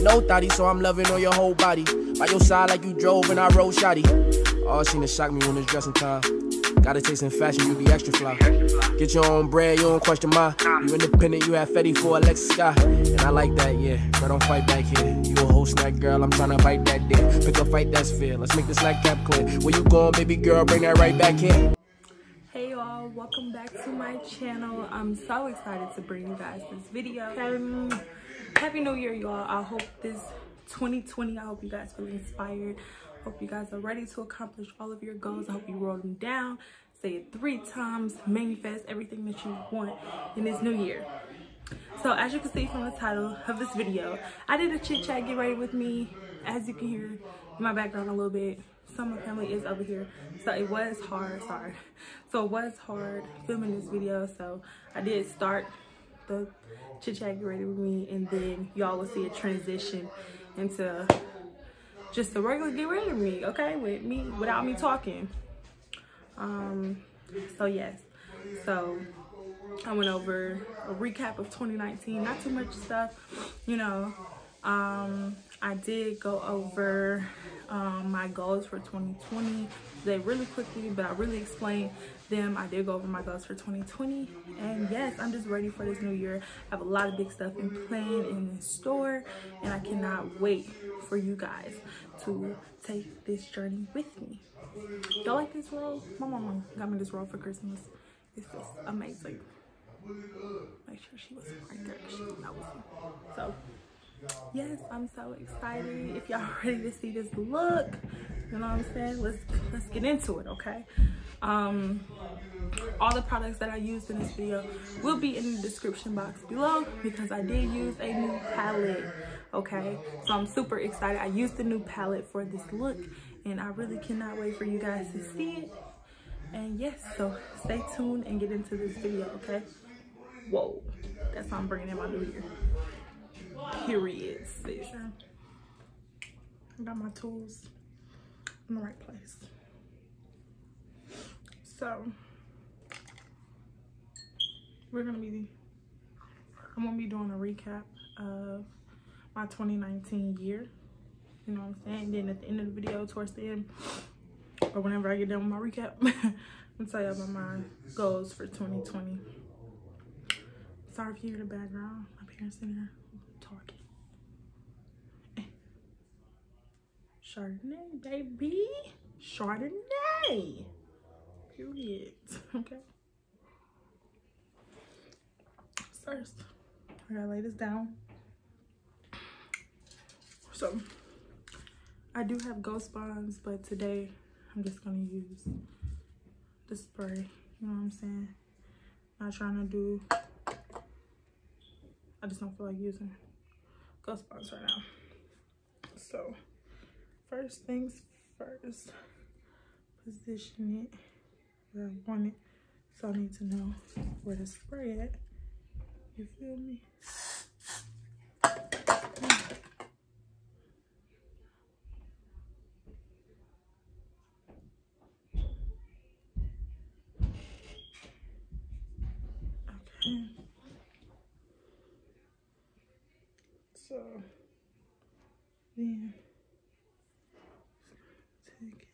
ain't no thotty, so I'm loving on your whole body. By your side like you drove and I rode shoddy. All seem to shock me when it's dressing time. Got a taste in fashion, you be extra fly. Get your own bread, you don't question mine. You independent, you have Fenty for Alexis Sky. And I like that, yeah. Girl, don't fight back here. You a whole snack girl, I'm tryna fight that dick. Pick a fight that's fair, let's make this nightcap clear. Where you going, baby girl, bring that right back here. Hey y'all, welcome back to my channel. I'm so excited to bring you guys this video. Happy New Year, y'all. I hope this 2020, I hope you guys feel inspired. Hope you guys are ready to accomplish all of your goals. I hope you wrote them down, say it 3 times, manifest everything that you want in this new year. So as you can see from the title of this video, I did a chit chat, get ready with me. As you can hear in my background a little bit, some of my family is over here. So it was hard, sorry. So it was hard filming this video. So I did start the chit chat, get ready with me, and then y'all will see a transition into just a regular get ready with me, okay? With me, without me talking. So yes. So I went over a recap of 2019, not too much stuff, you know. I did go over my goals for 2020 today really quickly, but I really explained them. I did go over my goals for 2020, and yes, I'm just ready for this new year. I have a lot of big stuff in plan and in store, and I cannot wait for you guys to take this journey with me. Y'all like this robe? My mama got me this robe for Christmas. It's just amazing. Make sure she was right there. She knows. So yes, I'm so excited. If y'all ready to see this look, you know what I'm saying? Let's get into it, okay? All the products that I used in this video will be in the description box below because I did use a new palette, okay? So I'm super excited. I used the new palette for this look, and I really cannot wait for you guys to see it. And yes, so stay tuned and get into this video, okay? Whoa, that's what I'm bringing in my new year. Period, sis. I got my tools in the right place. So I'm gonna be doing a recap of my 2019 year. You know what I'm saying? Then at the end of the video, towards the end, or whenever I get done with my recap, I'm tell you about my goals for 2020. Sorry if you hear the background. My parents in here talking. Chardonnay, baby. Chardonnay. Period. Okay. First, I gotta lay this down. So, I do have ghost bonds, but today I'm just gonna use the spray. You know what I'm saying? Not trying to do. I just don't feel like using ghost bonds right now. So, first things first, position it where I want it. So I need to know where to spray it. You feel me? Okay. So then take it.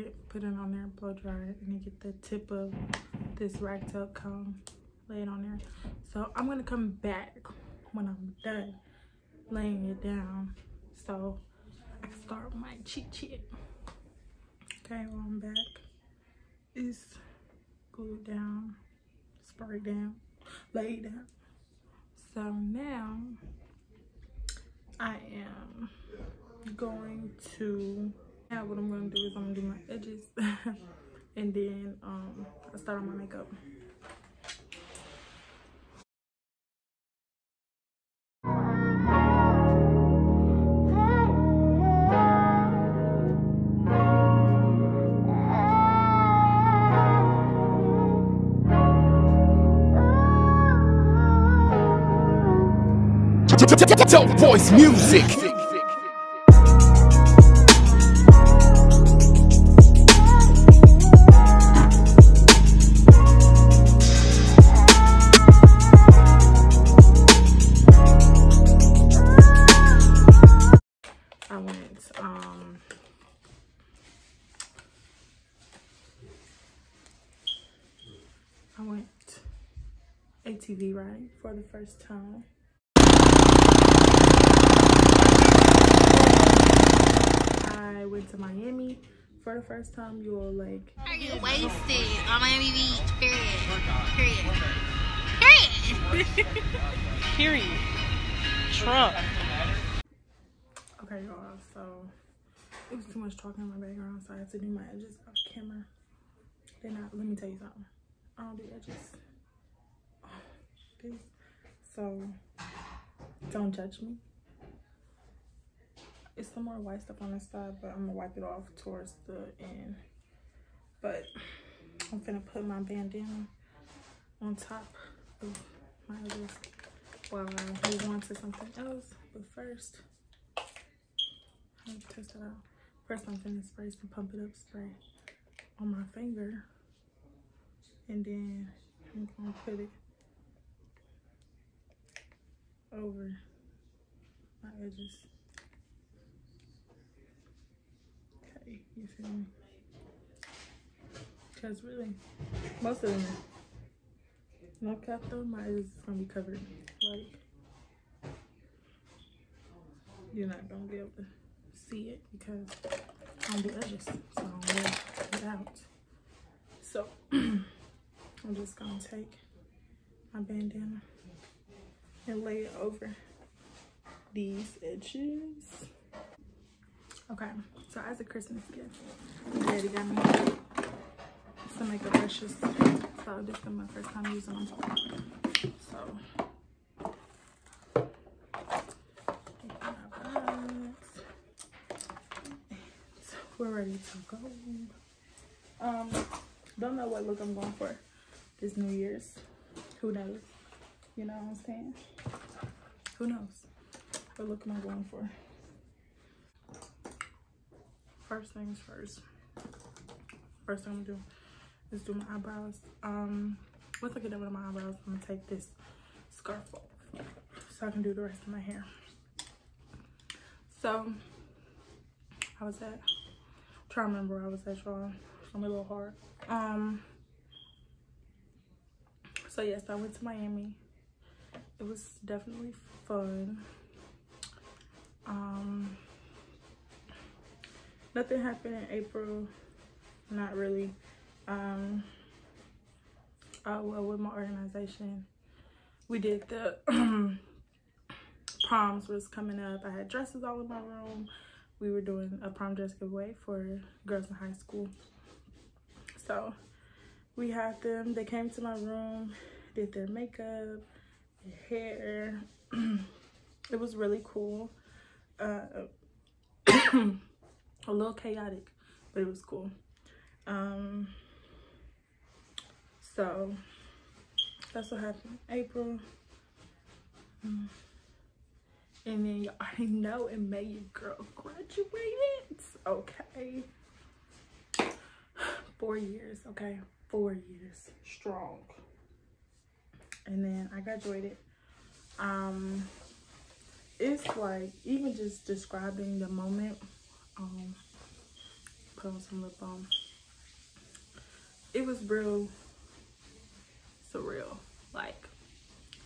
it, put it on there, blow dry it, and then get the tip of this racked up comb, lay it on there. So I'm gonna come back when I'm done laying it down so I can start with my cheat. Okay, while I'm back, it's glued down, sprayed down, laid down. So now I am going to, now what I'm going to do is I'm going to do my edges and then I'll start on my makeup. Dope voice music. I went ATV riding for the first time. I went to Miami for the first time. You will like. I get wasted on Miami Beach. Period. Trump. Okay, y'all. So it was too much talking in my background, so I had to do my edges off camera. Then let me tell you something. I don't do edges. Okay. So don't judge me. It's some more white stuff on this side, but I'm gonna wipe it off towards the end. But I'm finna put my bandana on top of my edges while I move on to something else. But first, I'm gonna test it out. First, I'm finna spray some Pump It Up spray on my finger, and then I'm gonna put it over my edges. Okay, you feel me? Because really, most of them, no cap though, my edges is gonna be covered. Like, you're not gonna be able to see it because on the edges, so I'm gonna get it out. So I'm just gonna take my bandana and lay it over these edges. Okay, so as a Christmas gift, my daddy got me some makeup brushes. So this is my first time using them. So we're ready to go. Don't know what look I'm going for this New Year's. Who knows? You know what I'm saying? Who knows what look am I going for? First things first. First thing I'm gonna do is do my eyebrows. Once I get done with my eyebrows, I'm gonna take this scarf off so I can do the rest of my hair. So I was at, trying to remember where I was at, y'all. I'm a little hard. So yes, I went to Miami. It was definitely fun. Nothing happened in April, not really. Well, with my organization, we did the proms was coming up. I had dresses all in my room. We were doing a prom dress giveaway for girls in high school. So we had them, they came to my room, did their makeup, their hair. It was really cool. A little chaotic, but it was cool. So that's what happened in April. And then you already know in May your girl graduated. Okay. 4 years, okay? 4 years strong. And then I graduated. It's like, even just describing the moment put on some lip balm. It was real surreal. Like,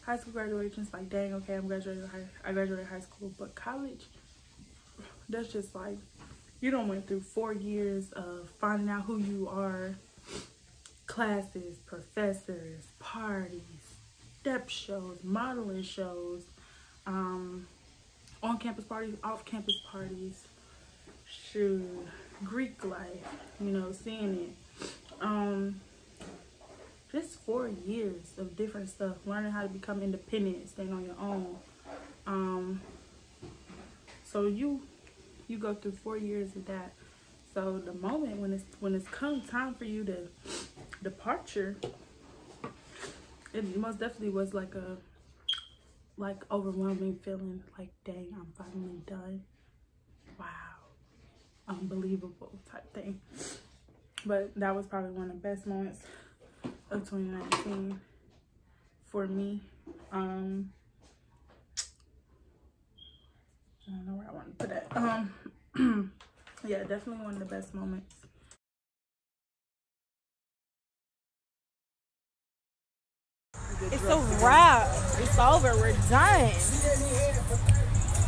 high school graduation, it's like, dang, okay, I graduated high school, but college, that's just like, you done went through 4 years of finding out who you are, classes, professors, parties, step shows, modeling shows, on-campus parties, off-campus parties, shoot, Greek life, you know, seeing it. Just 4 years of different stuff, learning how to become independent, staying on your own. So you go through 4 years of that. So the moment when it's come time for you to departure, it most definitely was like a overwhelming feeling, like, dang, I'm finally done. Wow, unbelievable type thing. But that was probably one of the best moments of 2019 for me. I don't know where I want to put that. Yeah, definitely one of the best moments. It's a wrap. It's over. We're done.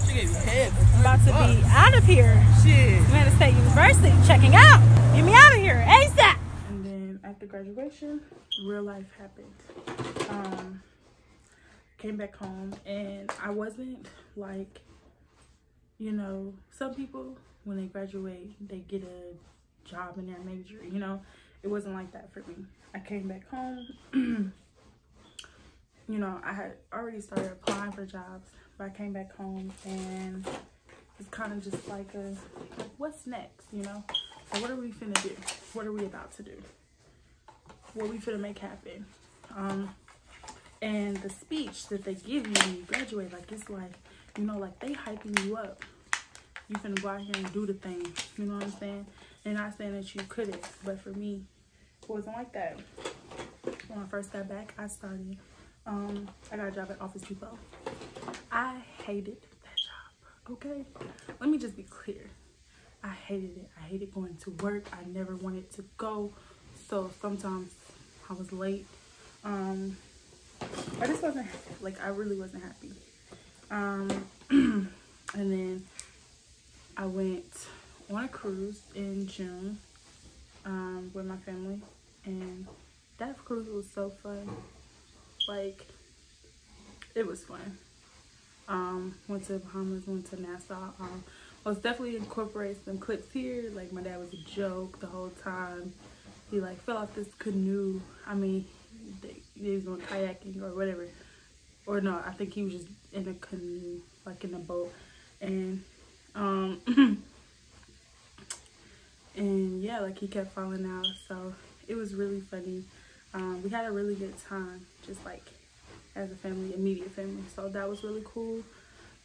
She gave me head. I'm about to be out of here. Shit. Atlanta State University. Checking out. Get me out of here ASAP. And then after graduation, real life happened. Came back home, and I wasn't like, you know, some people when they graduate they get a job in their major, you know. It wasn't like that for me. I came back home. You know, I had already started applying for jobs, but I came back home and it's kind of just like what's next, you know? Like, what are we finna do? What are we about to do? What we finna make happen? And the speech that they give you when you graduate, like, it's like, you know, like, they hyping you up. You finna go out here and do the thing, you know what I'm saying? And not saying that you couldn't, but for me, it wasn't like that. When I first got back, I started, I got a job at Office Depot. I hated that job, okay? Let me just be clear. I hated it. I hated going to work. I never wanted to go. So sometimes I was late. I just wasn't, like, I really wasn't happy. And then I went on a cruise in June with my family, and that cruise was so fun. Like, it was fun. Went to the Bahamas, went to Nassau. I was definitely incorporating some clips here. Like, my dad was a joke the whole time. He like fell off this canoe. I mean, he was on kayaking or whatever. Or no, I think he was just in a canoe, like in a boat. And and yeah, like, he kept falling out. So it was really funny. We had a really good time, just like as a family, immediate family. So that was really cool.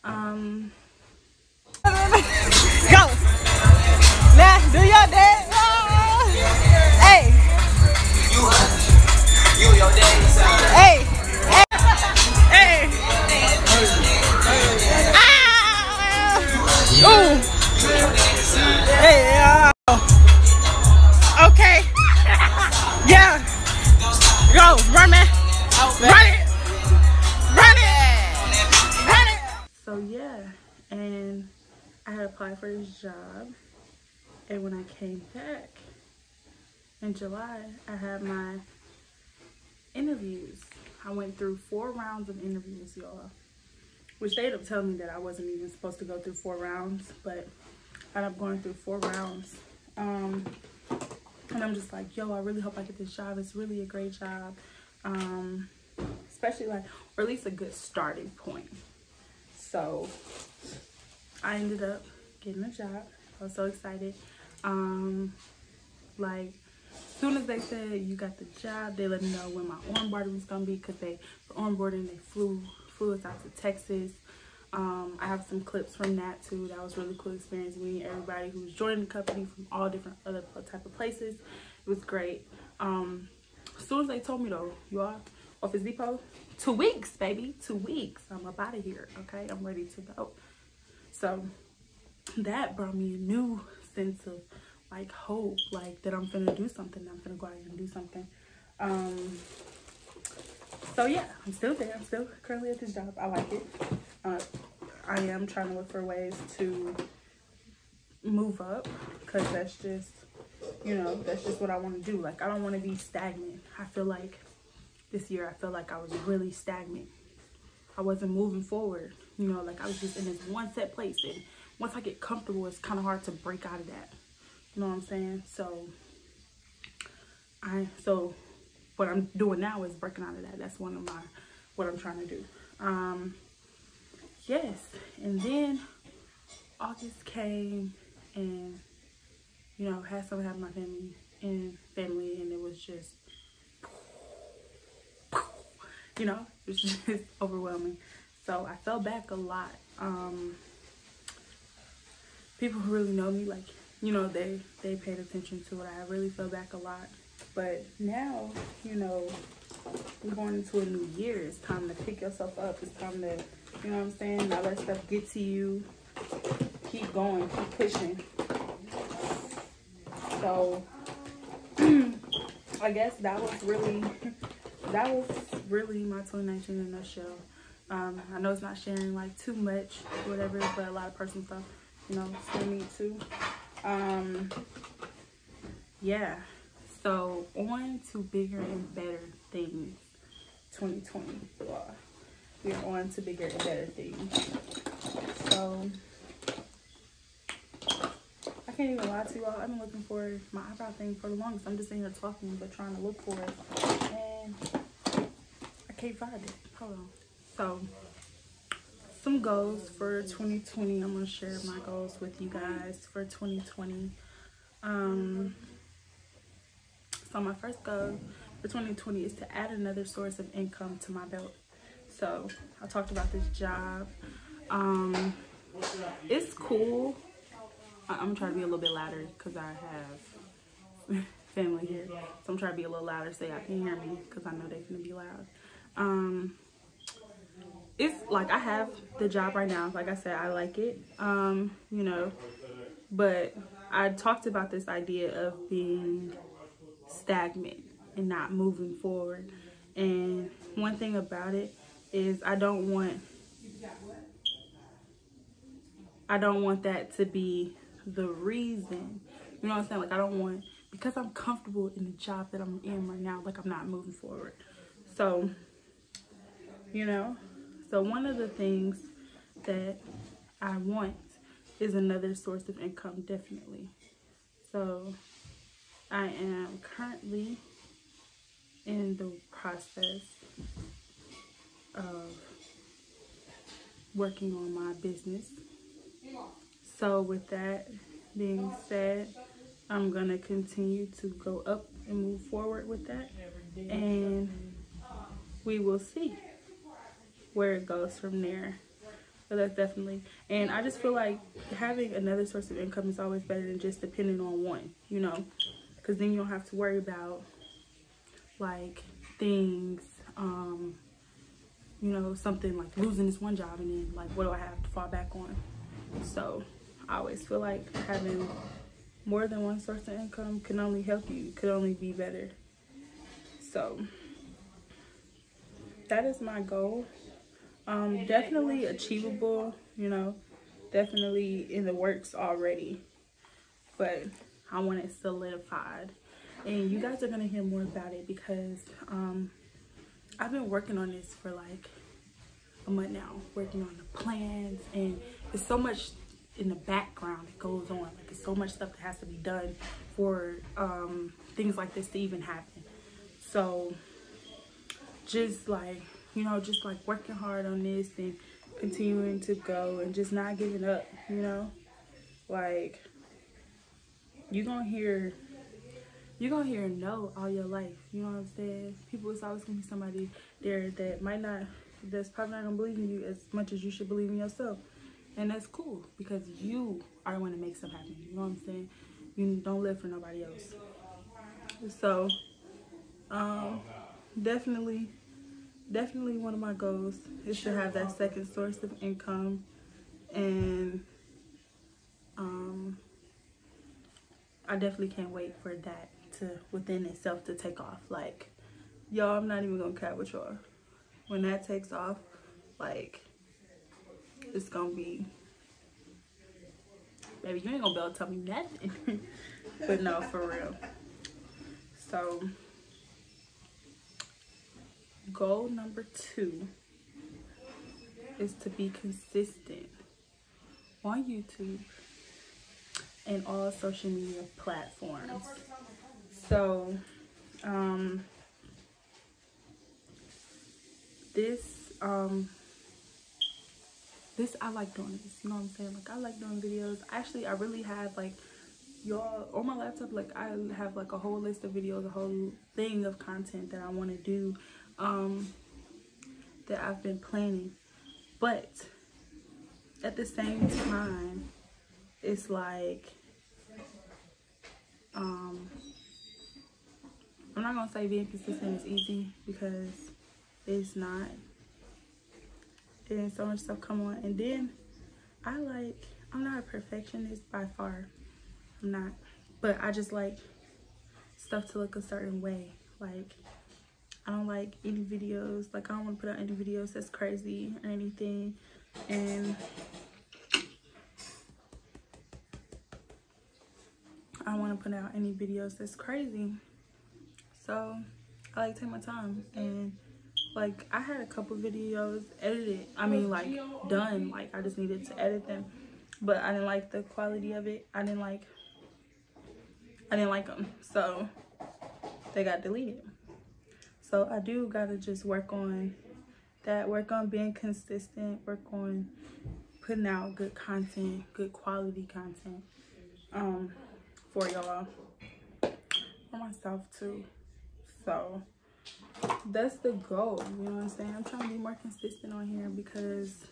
Go. Now do your dance. Hey. You your dance. Hey. Hey. Ah. Ooh. Hey. Okay. Yeah. Go. Run, man. Run it. Run it. Run it. So yeah, and I had applied for this job, and when I came back in July, I had my interviews. I went through 4 rounds of interviews, y'all, which they ended up telling me that I wasn't even supposed to go through 4 rounds, but I ended up going through 4 rounds. And I'm just like, yo, I really hope I get this job. It's really a great job, especially, like, or at least a good starting point. So I ended up getting a job. I was so excited. Like, as soon as they said you got the job, they let me know when my onboarding was gonna be, because for onboarding they flew us out to Texas. I have some clips from that too. That was a really cool experience, meeting everybody who was joining the company from all different other type of places. It was great. As soon as they told me though, you are Office Depot, 2 weeks, baby, 2 weeks. I'm up out of here, okay? I'm ready to go. So that brought me a new sense of like hope, like that I'm finna do something. I'm finna go out here and do something. So yeah, I'm still there. I'm still currently at this job. I like it. I am trying to look for ways to move up, because that's just, you know, that's just what I want to do. Like, I don't want to be stagnant. I feel like this year, I feel like I was really stagnant. I wasn't moving forward, you know, like I was just in this one set place, and once I get comfortable, it's kind of hard to break out of that. You know what I'm saying? So what I'm doing now is breaking out of that. That's one of what I'm trying to do. Yes, and then August came, and you know, had something happen with my family, and it was just, you know, it was just overwhelming. So I fell back a lot. People who really know me, like, you know, they paid attention to it. I really fell back a lot. But now, you know, we're going into a new year. It's time to pick yourself up. It's time to, you know what I'm saying, not let stuff get to you. Keep going, keep pushing. So I guess that was really my 2019 in a nutshell. I know it's not sharing like too much or whatever, but a lot of personal stuff, you know, still need to. Yeah, so on to bigger and better things. 2020, we're on to bigger and better things. So I can't even lie to y'all, I've been looking for my eyebrow thing for the longest. I'm just sitting here talking but trying to look for it, and I can't find it. Hold on. So some goals for 2020. I'm gonna share my goals with you guys for 2020. So my first goal for 2020 is to add another source of income to my belt. So I talked about this job. It's cool. I'm trying to be a little bit louder because I have family here, so I'm trying to be a little louder so y'all can hear me, because I know they're gonna be loud. It's like, I have the job right now. Like I said, I like it, you know, but I talked about this idea of being stagnant and not moving forward. And one thing about it is I don't want that to be the reason, you know what I'm saying? Like, I don't want, because I'm comfortable in the job that I'm in right now, like, I'm not moving forward. So, you know, so one of the things that I want is another source of income, definitely. So I am currently in the process of working on my business. So with that being said, I'm gonna continue to go up and move forward with that, and we will see where it goes from there. So that's definitely, and I just feel like having another source of income is always better than just depending on one, you know, because then you don't have to worry about like things, you know, something like losing this one job and then like, what do I have to fall back on? So I always feel like having more than one source of income can only help you, could only be better. So that is my goal. Definitely achievable, you know, definitely in the works already, but I want it solidified, and you guys are gonna hear more about it because I've been working on this for like a month now, working on the plans, and there's so much in the background that goes on. Like, there's so much stuff that has to be done for things like this to even happen. So just like, you know, just like working hard on this and continuing to go and just not giving up, you know, like you're gonna hear no all your life, you know what I'm saying? People, it's always gonna be somebody there that might not, that's probably not gonna believe in you as much as you should believe in yourself, and that's cool because you are the one to make stuff happen, you know what I'm saying? You don't live for nobody else. So definitely one of my goals is to have that second source of income, and I definitely can't wait for that to within itself to take off. Like, y'all, I'm not even gonna cap with y'all. When that takes off, like, it's gonna be, baby, you ain't gonna be able to tell me nothing. But no, for real. So goal number 2 is to be consistent on YouTube and all social media platforms. So this I like doing this, you know what I'm saying? Like, I like doing videos. Actually, I really have, like, y'all, on my laptop, like, I have like a whole list of videos, a whole thing of content that I want to do, that I've been planning. But at the same time, it's like, I'm not gonna say being consistent is easy, because it's not. And so much stuff come on, and then I'm not a perfectionist by far. I'm not, but I just like stuff to look a certain way. Like, I don't like any videos, like, I don't want to put out any videos that's crazy or anything. And I don't want to put out any videos that's crazy. So I like to take my time. And like, I had a couple videos edited, I mean, like, done, like, I just needed to edit them, but I didn't like the quality of it. I didn't like them, so they got deleted. So I do gotta just work on that, work on being consistent, work on putting out good content, good quality content, for y'all, for myself too. So that's the goal, you know what I'm saying? I'm trying to be more consistent on here, because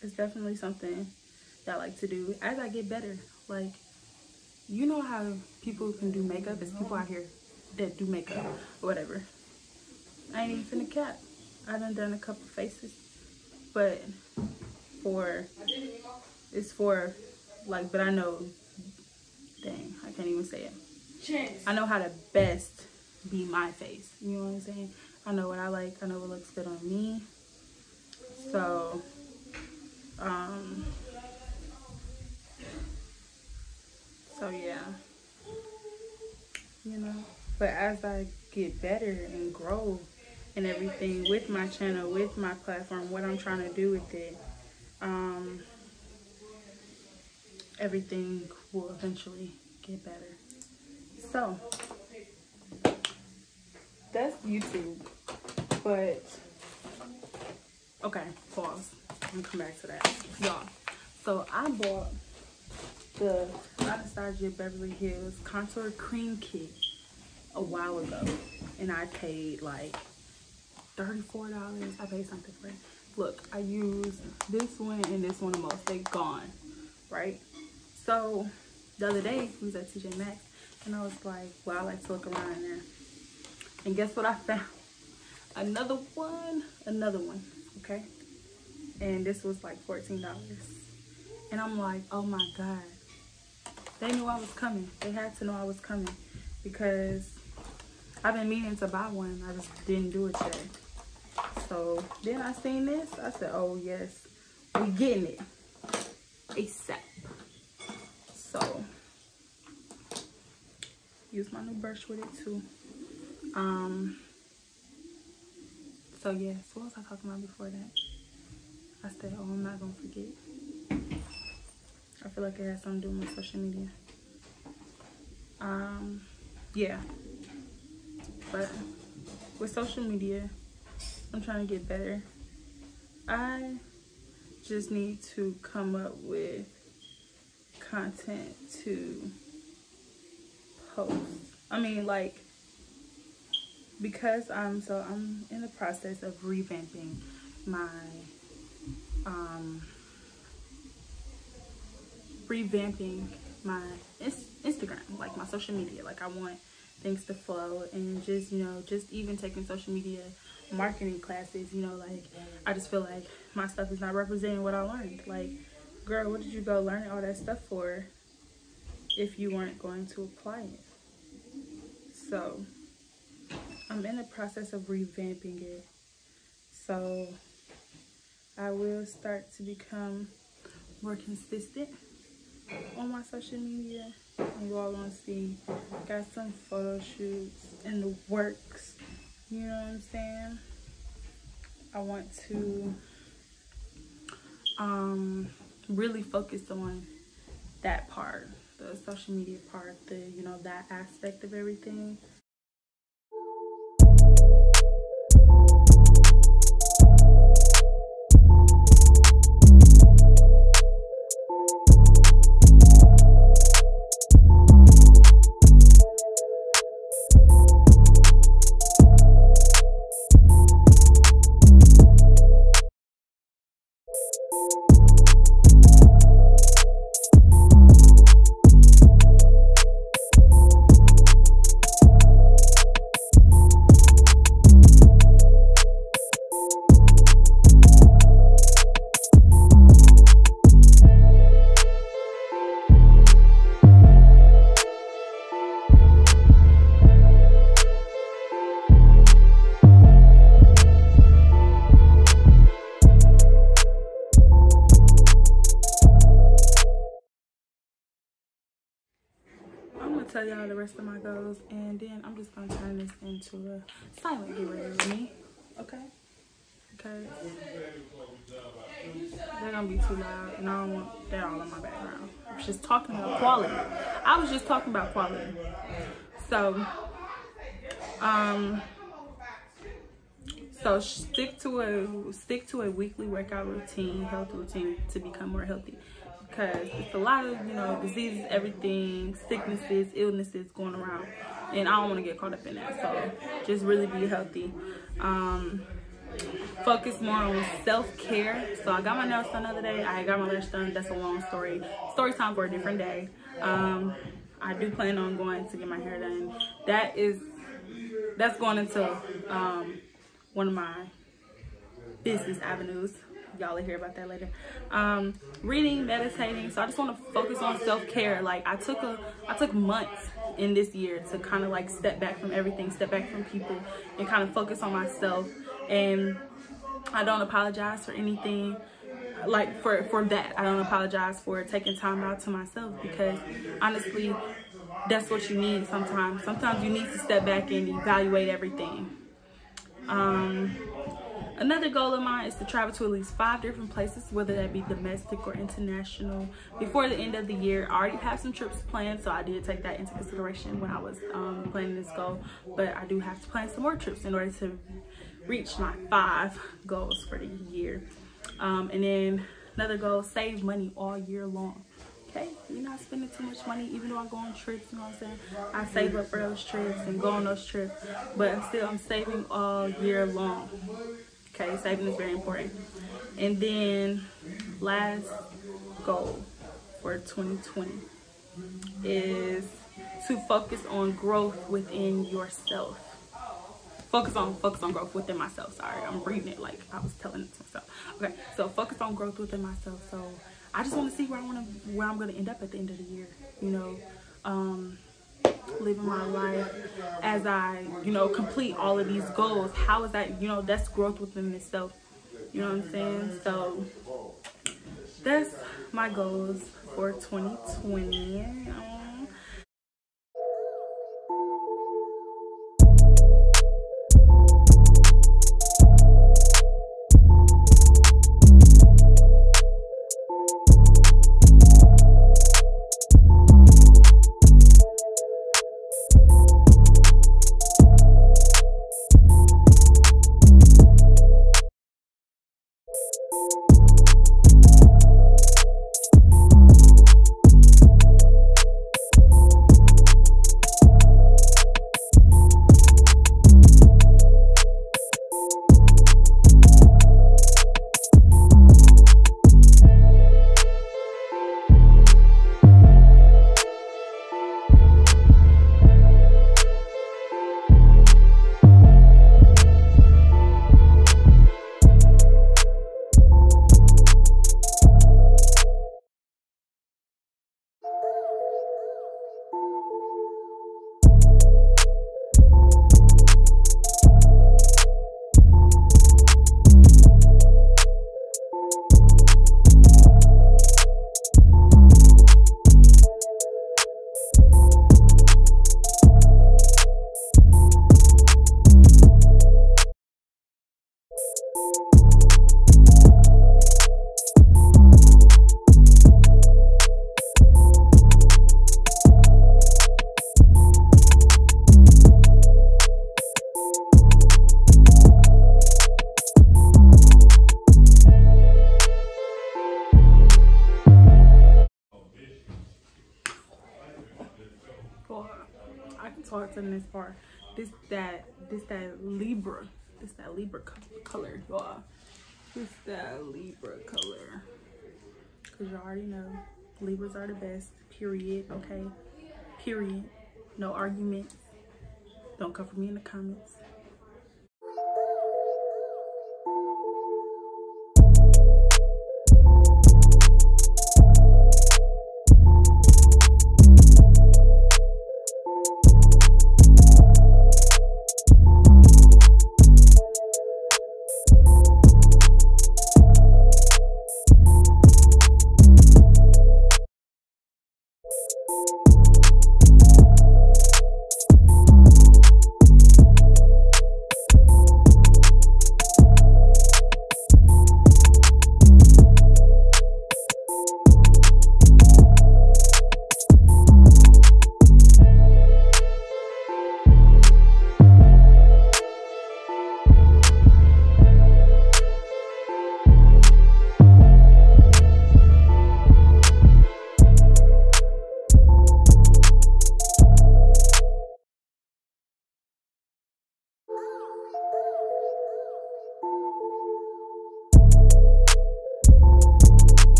it's definitely something that I like to do as I get better. Like, you know how people can do makeup? There's people out here that do makeup or whatever. I ain't even finna cap. I done a couple faces, but it's for like, but I know, dang, I can't even say it. I know how to best be my face, you know what I'm saying? I know what I like, I know what looks good on me. So yeah, you know. But as I get better and grow and everything with my channel, with my platform, what I'm trying to do with it, everything will eventually get better. So that's YouTube. But okay, pause. I'm gonna come back to that, y'all. So I bought the Anastasia Beverly Hills contour cream kit a while ago, and I paid like $34. I paid something for it. Look, I used this one and this one the most. They gone, right? So the other day we was at TJ Maxx, and I was like, well, I like to look around in there, and guess what I found? Another one, okay? And this was like $14. And I'm like, oh my God. They knew I was coming. They had to know I was coming, because I've been meaning to buy one. I just didn't do it today. So then I seen this. I said, oh yes, we getting it ASAP. So use my new brush with it too. So yes, what was I talking about before that? I said, oh, I'm not gonna forget. I feel like it has something to do with my social media. Yeah. But with social media, I'm trying to get better. I just need to come up with content to post. I mean, like, because I'm in the process of revamping my Instagram, like my social media. Like, I want things to flow, and just, you know, just even taking social media marketing classes, you know, like, I just feel like my stuff is not representing what I learned. Like, girl, what did you go learn all that stuff for if you weren't going to apply it. So I'm in the process of revamping it. So I will start to become more consistent on my social media. And you all gonna see, got some photo shoots in the works. You know what I'm saying? I want to really focus on that part, the social media part, the, you know, that aspect of everything. Tell y'all the rest of my goals, and then I'm just gonna turn this into a silent get ready with me, okay? Because they're gonna be too loud, and I don't want that all in my background. I was just talking about quality. I was just talking about quality. So, so stick to a weekly workout routine, health routine to become more healthy. Because it's a lot of, you know, diseases, everything, sicknesses, illnesses going around, and I don't want to get caught up in that. So just really be healthy. Focus more on self-care. So I got my nails done the other day. I got my lash done. That's a long story. Story time for a different day. I do plan on going to get my hair done. That's going into one of my business avenues. Y'all will hear about that later. Reading, meditating. So I just want to focus on self-care. Like I took months in this year to kind of like step back from everything, step back from people, and kind of focus on myself. And I don't apologize for anything. Like for that, I don't apologize for taking time out to myself, because honestly, that's what you need sometimes. Sometimes you need to step back and evaluate everything. Another goal of mine is to travel to at least 5 different places, whether that be domestic or international, before the end of the year. I already have some trips planned, so I did take that into consideration when I was planning this goal. But I do have to plan some more trips in order to reach my 5 goals for the year. And then another goal, save money all year long. Okay, you're not spending too much money, even though I go on trips, you know what I'm saying? I save up for those trips and go on those trips, but I'm saving all year long. Okay, saving is very important. And then last goal for 2020 is to focus on growth within yourself. Focus on growth within myself. Sorry, I'm reading it like I was telling it to myself. Okay, so focus on growth within myself. So I just want to see where I'm gonna end up at the end of the year. You know, living my life as I, you know, complete all of these goals. How is that, you know, that's growth within itself. You know what I'm saying? So that's my goals for 2020. to the next part. This that Libra. This that Libra color, y'all. This that Libra color. Cause you already know Libras are the best. Period. Okay. Period. No arguments. Don't come for me in the comments.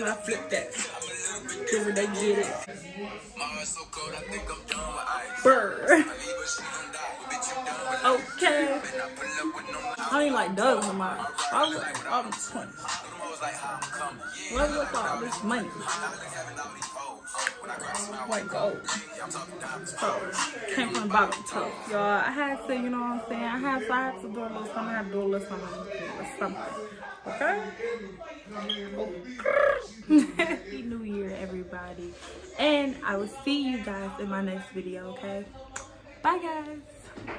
I flip that. Because they get it. Brr. Okay. I don't even like doves no more. I was like, all this money. What's with all this money? Like gold. So, came from the bottom toe. Y'all, I had to, you know what I'm saying? I had to do a little something. I had to do a little something. Okay? Happy New Year, everybody. And I will see you guys in my next video, okay? Bye, guys.